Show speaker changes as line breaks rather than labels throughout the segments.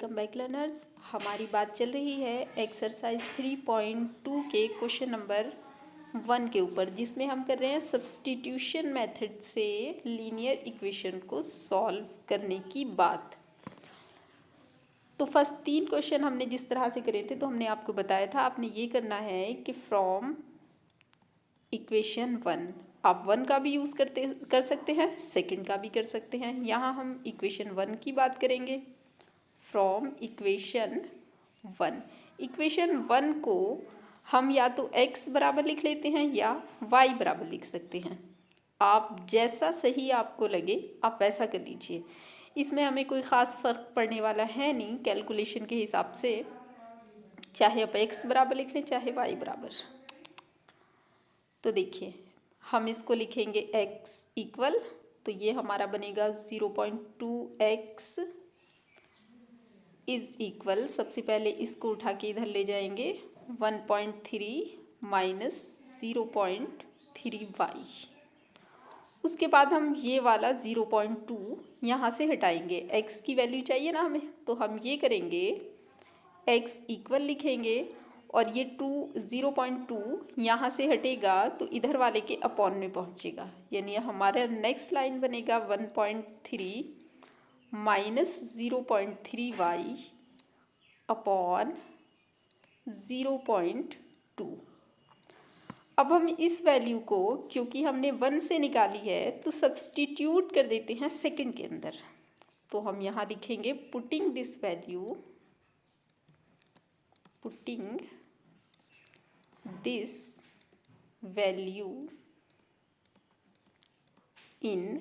Welcome back learners. हमारी बात चल रही है एक्सरसाइज 3.2 के क्वेश्चन नंबर 1 के ऊपर, जिसमें हम कर रहे हैं सब्स्टिट्यूशन मेथड से लीनियर इक्वेशन को सॉल्व करने की बात। तो फर्स्ट 3 क्वेश्चन हमने जिस तरह से करे थे, तो हमने आपको बताया था आपने ये करना है कि फ्रॉम इक्वेशन 1 आप 1 का भी यूज़ कर सकते हैं, सेकंड का भी कर सकते हैं। यहाँ हम इक्वेशन 1 की बात करेंगे। फ्रॉम इक्वेशन 1 को हम या तो x बराबर लिख लेते हैं या y बराबर लिख सकते हैं। आप जैसा सही आपको लगे आप वैसा कर लीजिए। इसमें हमें कोई ख़ास फ़र्क पड़ने वाला है नहीं कैलकुलेशन के हिसाब से, चाहे आप x बराबर लिख लें चाहे y बराबर। तो देखिए हम इसको लिखेंगे x इक्वल, तो ये हमारा बनेगा 0.2x इज़ इक्वल, सबसे पहले इसको उठा के इधर ले जाएंगे 1.3 माइनस 0.3y। उसके बाद हम ये वाला 0.2 यहाँ से हटाएंगे, x की वैल्यू चाहिए ना हमें, तो हम ये करेंगे x इक्वल लिखेंगे और ये 0.2 यहाँ से हटेगा तो इधर वाले के अपॉन में पहुँचेगा, यानी हमारा नेक्स्ट लाइन बनेगा 1.3 माइनस 0.3y अपॉन 0.2। अब हम इस वैल्यू को, क्योंकि हमने 1 से निकाली है, तो सब्स्टिट्यूट कर देते हैं सेकंड के अंदर। तो हम यहाँ लिखेंगे putting this value in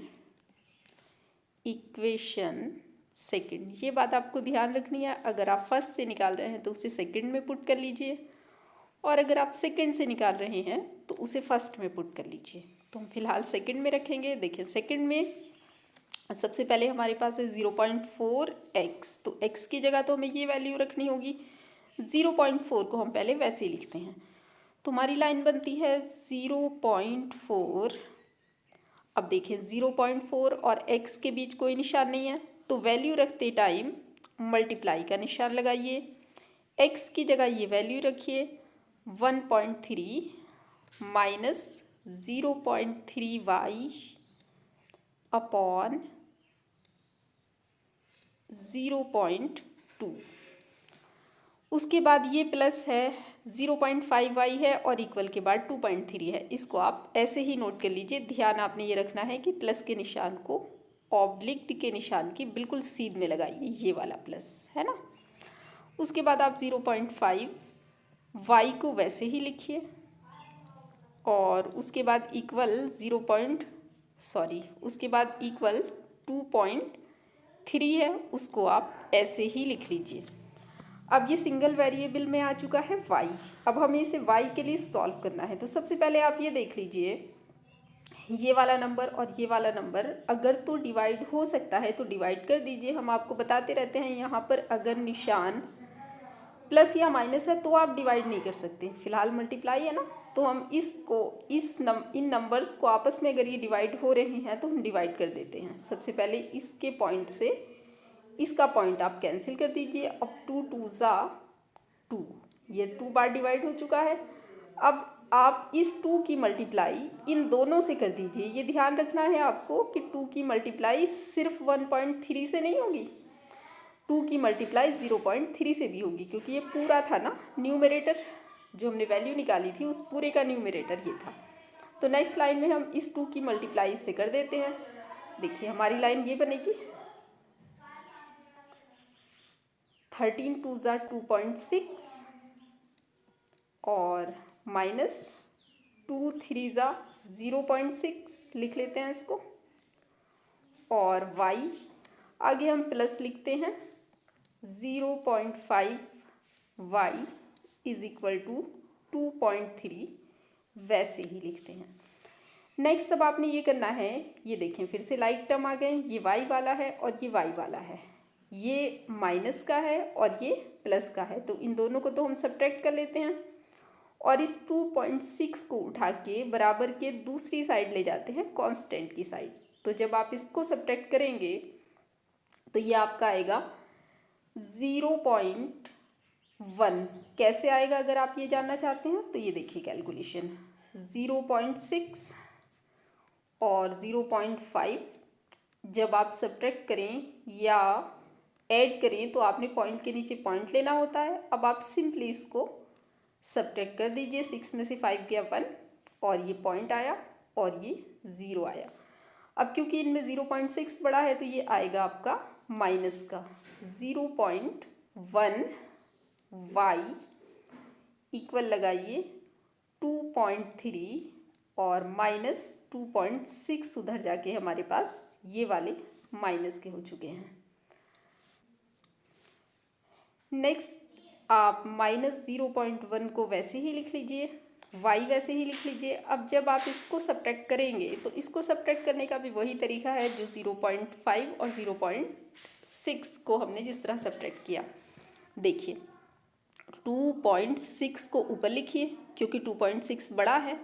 equation second. ये बात आपको ध्यान रखनी है, अगर आप फर्स्ट से निकाल रहे हैं तो उसे सेकंड में पुट कर लीजिए, और अगर आप सेकंड से निकाल रहे हैं तो उसे फर्स्ट में पुट कर लीजिए। तो हम फिलहाल सेकंड में रखेंगे। देखिए सेकंड में सबसे पहले हमारे पास है 0.4x, तो x की जगह तो हमें ये वैल्यू रखनी होगी। 0.4 को हम पहले वैसे ही लिखते हैं, तो हमारी लाइन बनती है 0.4। अब देखिए 0.4 और x के बीच कोई निशान नहीं है, तो वैल्यू रखते टाइम मल्टीप्लाई का निशान लगाइए। x की जगह ये वैल्यू रखिए 1.3 माइनस 0.3y अपॉन 0.2। उसके बाद ये प्लस है 0.5y है और इक्वल के बाद 2.3 है। इसको आप ऐसे ही नोट कर लीजिए। ध्यान आपने ये रखना है कि प्लस के निशान को ऑब्लिक्ट के निशान की बिल्कुल सीध में लगाइए, ये वाला प्लस है ना। उसके बाद आप 0.5 y को वैसे ही लिखिए, और उसके बाद इक्वल उसके बाद इक्वल 2.3 है, उसको आप ऐसे ही लिख लीजिए। अब ये सिंगल वेरिएबल में आ चुका है y। अब हमें इसे y के लिए सॉल्व करना है। तो सबसे पहले आप ये देख लीजिए, ये वाला नंबर और ये वाला नंबर अगर तो डिवाइड हो सकता है तो डिवाइड कर दीजिए। हम आपको बताते रहते हैं यहाँ पर अगर निशान प्लस या माइनस है तो आप डिवाइड नहीं कर सकते, फिलहाल मल्टीप्लाई है ना। तो हम इसको इन नंबर्स को आपस में अगर ये डिवाइड हो रहे हैं तो हम डिवाइड कर देते हैं। सबसे पहले इसके पॉइंट से इसका पॉइंट आप कैंसिल कर दीजिए। अब 2 2 ज़ा 2, ये 2 बार डिवाइड हो चुका है। अब आप इस 2 की मल्टीप्लाई इन दोनों से कर दीजिए। ये ध्यान रखना है आपको कि 2 की मल्टीप्लाई सिर्फ 1.3 से नहीं होगी, 2 की मल्टीप्लाई 0.3 से भी होगी, क्योंकि ये पूरा था ना न्यूमरेटर, जो हमने वैल्यू निकाली थी उस पूरे का न्यूमरेटर ये था। तो नेक्स्ट लाइन में हम इस 2 की मल्टीप्लाई इससे कर देते हैं। देखिए हमारी लाइन ये बनेगी 13 2 ज़ा 2.6 और माइनस 2 3 ज़ा 0.6 लिख लेते हैं इसको, और y आगे हम प्लस लिखते हैं 0.5y इज इक्वल टू 2.3 वैसे ही लिखते हैं। नेक्स्ट अब आपने ये करना है, ये देखें फिर से लाइक टर्म आ गए, ये y वाला है और ये y वाला है, ये माइनस का है और ये प्लस का है, तो इन दोनों को तो हम सब्ट्रैक्ट कर लेते हैं और इस 2.6 को उठा के बराबर के दूसरी साइड ले जाते हैं कांस्टेंट की साइड। तो जब आप इसको सब्ट्रैक्ट करेंगे तो ये आपका आएगा 0.1 कैसे आएगा अगर आप ये जानना चाहते हैं तो ये देखिए कैलकुलेशन 0.6 और 0.5 जब आप सब्ट्रैक्ट करें या ऐड करें तो आपने पॉइंट के नीचे पॉइंट लेना होता है। अब आप सिंपली इसको सब्ट्रैक्ट कर दीजिए, 6 में से 5 गया 1 और ये पॉइंट आया और ये 0 आया। अब क्योंकि इनमें 0.6 बड़ा है तो ये आएगा आपका माइनस का 0.1 y इक्वल लगाइए 2.3 और माइनस 2.6 उधर जाके हमारे पास ये वाले माइनस के हो चुके हैं। नेक्स्ट आप माइनस 0.1 को वैसे ही लिख लीजिए, y वैसे ही लिख लीजिए। अब जब आप इसको सब्ट्रैक्ट करेंगे तो इसको सब्ट्रैक्ट करने का भी वही तरीका है जो 0.5 और 0.6 को हमने जिस तरह सब्ट्रैक्ट किया। देखिए 2.6 को ऊपर लिखिए क्योंकि 2.6 बड़ा है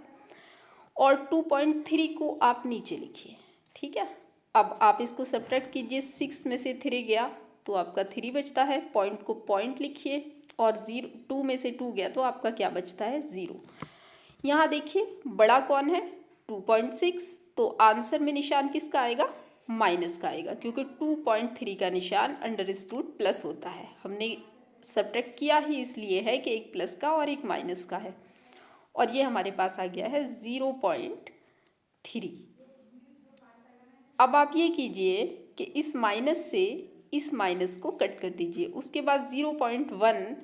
और 2.3 को आप नीचे लिखिए, ठीक है। अब आप इसको सब्ट्रैक्ट कीजिए, 6 में से 3 गया तो आपका 3 बचता है, पॉइंट को पॉइंट लिखिए और 2 में से 2 गया तो आपका क्या बचता है 0। यहाँ देखिए बड़ा कौन है 2.6, तो आंसर में निशान किसका आएगा माइनस का आएगा क्योंकि 2.3 का निशान अंडरस्टूड प्लस होता है। हमने सब्ट्रैक्ट किया ही इसलिए है कि एक प्लस का और एक माइनस का है और ये हमारे पास आ गया है 0.3। अब आप ये कीजिए कि इस माइनस से इस माइनस को कट कर दीजिए, उसके बाद 0.1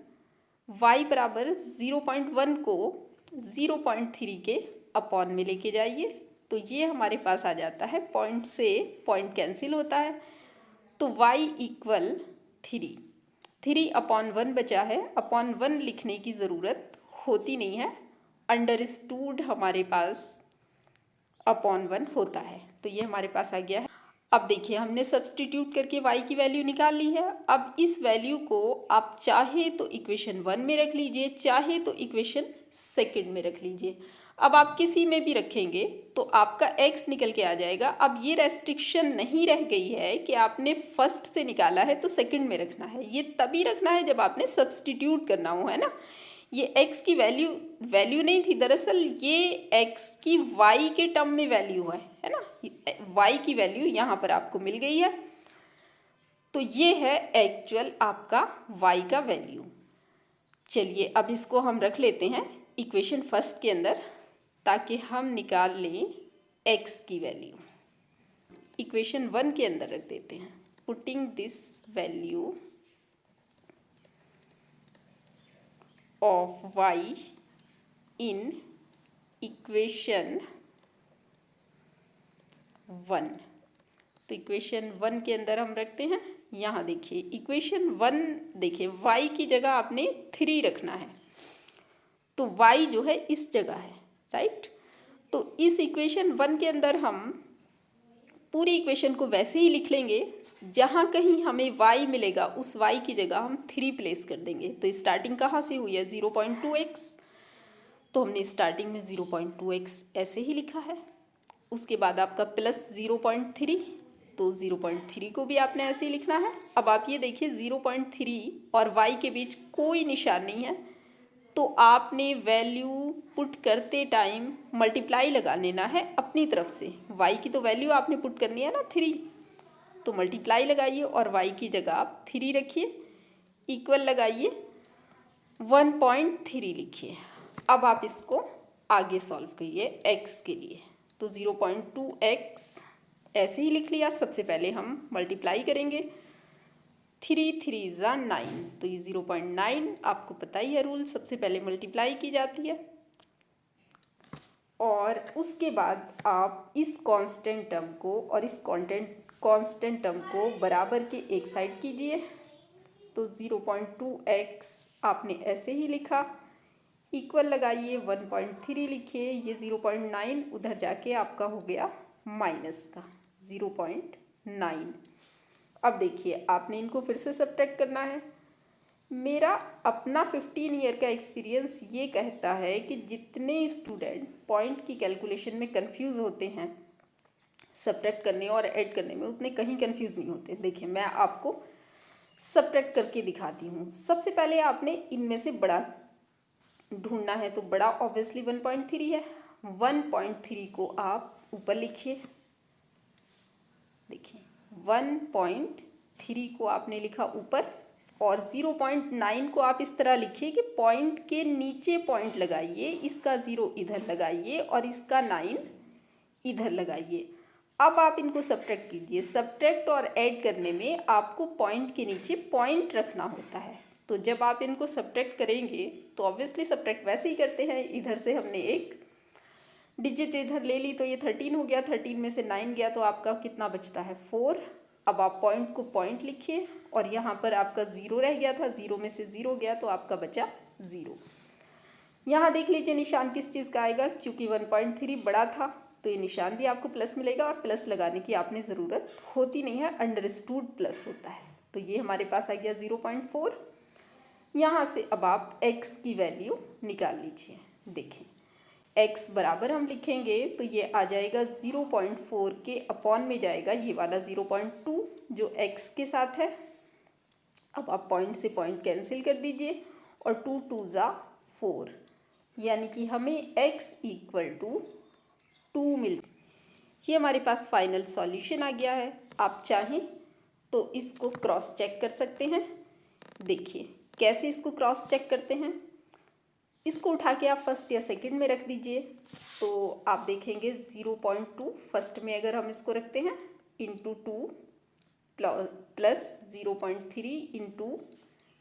y बराबर 0.1 को 0.3 के अपॉन में लेके जाइए तो ये हमारे पास आ जाता है, पॉइंट से पॉइंट कैंसिल होता है तो y इक्वल 3 अपॉन 1 बचा है। अपॉन 1 लिखने की ज़रूरत होती नहीं है, अंडरस्टूड हमारे पास अपॉन 1 होता है। तो ये हमारे पास आ गया है। अब देखिए हमने सब्सटीट्यूट करके y की वैल्यू निकाल ली है। अब इस वैल्यू को आप चाहे तो इक्वेशन 1 में रख लीजिए, चाहे तो इक्वेशन 2 में रख लीजिए। अब आप किसी में भी रखेंगे तो आपका x निकल के आ जाएगा। अब ये रेस्ट्रिक्शन नहीं रह गई है कि आपने फर्स्ट से निकाला है तो सेकंड में रखना है, ये तभी रखना है जब आपने सब्सटीट्यूट करना हो, है ना। ये x की वैल्यू नहीं थी, दरअसल ये x की y के टर्म में वैल्यू है ना। y की वैल्यू यहाँ पर आपको मिल गई है तो ये है एक्चुअल आपका y का वैल्यू। चलिए अब इसको हम रख लेते हैं इक्वेशन फर्स्ट के अंदर ताकि हम निकाल लें x की वैल्यू। इक्वेशन 1 के अंदर रख देते हैं, putting this value of y in equation 1। तो इक्वेशन 1 के अंदर हम रखते हैं, यहाँ देखिए इक्वेशन 1, देखिए y की जगह आपने 3 रखना है तो y जो है इस जगह है, राइट। तो इस इक्वेशन 1 के अंदर हम पूरी इक्वेशन को वैसे ही लिख लेंगे, जहाँ कहीं हमें y मिलेगा उस y की जगह हम 3 प्लेस कर देंगे। तो स्टार्टिंग कहाँ से हुई है 0.2x, तो हमने स्टार्टिंग में 0.2x ऐसे ही लिखा है। उसके बाद आपका प्लस 0.3, तो 0.3 को भी आपने ऐसे ही लिखना है। अब आप ये देखिए 0.3 और y के बीच कोई निशान नहीं है तो आपने वैल्यू पुट करते टाइम मल्टीप्लाई लगा लेना है अपनी तरफ से। y की तो वैल्यू आपने पुट करनी है ना 3, तो मल्टीप्लाई लगाइए और y की जगह आप 3 रखिए, इक्वल लगाइए 1.3 लिखिए। अब आप इसको आगे सॉल्व करिए x के लिए, तो 0.2x ऐसे ही लिख लिया। सबसे पहले हम मल्टीप्लाई करेंगे, 3 3 ज़ा 9, तो ये 0.9 आपको पता ही है रूल, सबसे पहले मल्टीप्लाई की जाती है और उसके बाद आप इस कांस्टेंट टर्म को और इस कांस्टेंट टर्म को बराबर के एक साइड कीजिए। तो 0.2x आपने ऐसे ही लिखा, इक्वल लगाइए 1.3 लिखिए, ये 0.9 उधर जाके आपका हो गया माइनस का 0.9। अब देखिए आपने इनको फिर से सब्ट्रैक्ट करना है। मेरा अपना 15 ईयर का एक्सपीरियंस ये कहता है कि जितने स्टूडेंट पॉइंट की कैलकुलेशन में कंफ्यूज होते हैं सब्ट्रैक्ट करने और ऐड करने में, उतने कहीं कंफ्यूज नहीं होते। देखिए मैं आपको सब्ट्रैक्ट करके दिखाती हूँ। सबसे पहले आपने इनमें से बड़ा ढूंढना है, तो बड़ा ऑब्वियसली 1.3 है। 1.3 को आप ऊपर लिखिए, देखिए 1.3 को आपने लिखा ऊपर, और 0.9 को आप इस तरह लिखिए कि पॉइंट के नीचे पॉइंट लगाइए, इसका 0 इधर लगाइए और इसका 9 इधर लगाइए। अब आप इनको सब्ट्रैक्ट कीजिए। सब्ट्रैक्ट और ऐड करने में आपको पॉइंट के नीचे पॉइंट रखना होता है। तो जब आप इनको सब्ट्रैक्ट करेंगे तो ऑब्वियसली सब्ट्रैक्ट वैसे ही करते हैं, इधर से हमने एक डिजिट इधर ले ली तो ये 13 हो गया, 13 में से 9 गया तो आपका कितना बचता है 4। अब आप पॉइंट को पॉइंट लिखिए, और यहाँ पर आपका 0 रह गया था, 0 में से 0 गया तो आपका बचा 0। यहाँ देख लीजिए निशान किस चीज़ का आएगा, क्योंकि 1.3 बड़ा था तो ये निशान भी आपको प्लस मिलेगा, और प्लस लगाने की आपने ज़रूरत होती नहीं है, अंडरस्टूड प्लस होता है। तो ये हमारे पास आ गया 0.4। यहाँ से अब आप x की वैल्यू निकाल लीजिए। देखें x बराबर हम लिखेंगे तो ये आ जाएगा 0.4 के अपॉन में जाएगा ये वाला 0.2 जो x के साथ है। अब आप पॉइंट से पॉइंट कैंसिल कर दीजिए, और 2 2 ज़ा 4, यानी कि हमें x इक्वल टू 2 मिल। ये हमारे पास फाइनल सॉल्यूशन आ गया है। आप चाहें तो इसको क्रॉस चेक कर सकते हैं। देखिए कैसे इसको क्रॉस चेक करते हैं। इसको उठा के आप फर्स्ट या सेकंड में रख दीजिए, तो आप देखेंगे 0.2 फर्स्ट में अगर हम इसको रखते हैं इंटू 2 प्लस 0.3 इंटू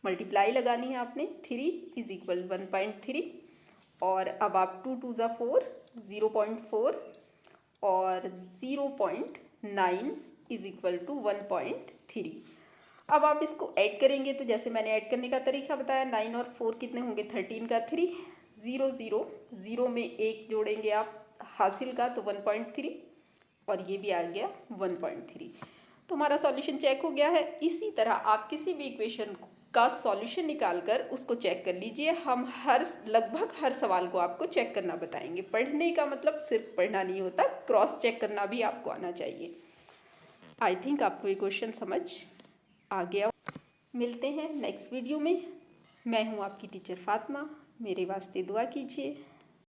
मल्टीप्लाई लगानी है आपने, 3 इज इक्वल 1.3, और अब आप 2 2 ज़ा 4, 0.4 और 0.9 इज इक्वल टू 1.3। अब आप इसको ऐड करेंगे तो जैसे मैंने ऐड करने का तरीका बताया, 9 और 4 कितने होंगे 13 का 3, 0 0 0 में 1 जोड़ेंगे आप हासिल का तो 1.3, और ये भी आ गया 1.3। तो हमारा सॉल्यूशन चेक हो गया है। इसी तरह आप किसी भी इक्वेशन का सॉल्यूशन निकालकर उसको चेक कर लीजिए। हम लगभग हर सवाल को आपको चेक करना बताएंगे। पढ़ने का मतलब सिर्फ पढ़ना नहीं होता, क्रॉस चेक करना भी आपको आना चाहिए। आई थिंक आपको ये क्वेश्चन समझ आ गया। मिलते हैं नेक्स्ट वीडियो में। मैं हूँ आपकी टीचर फातिमा, मेरे वास्ते दुआ कीजिए।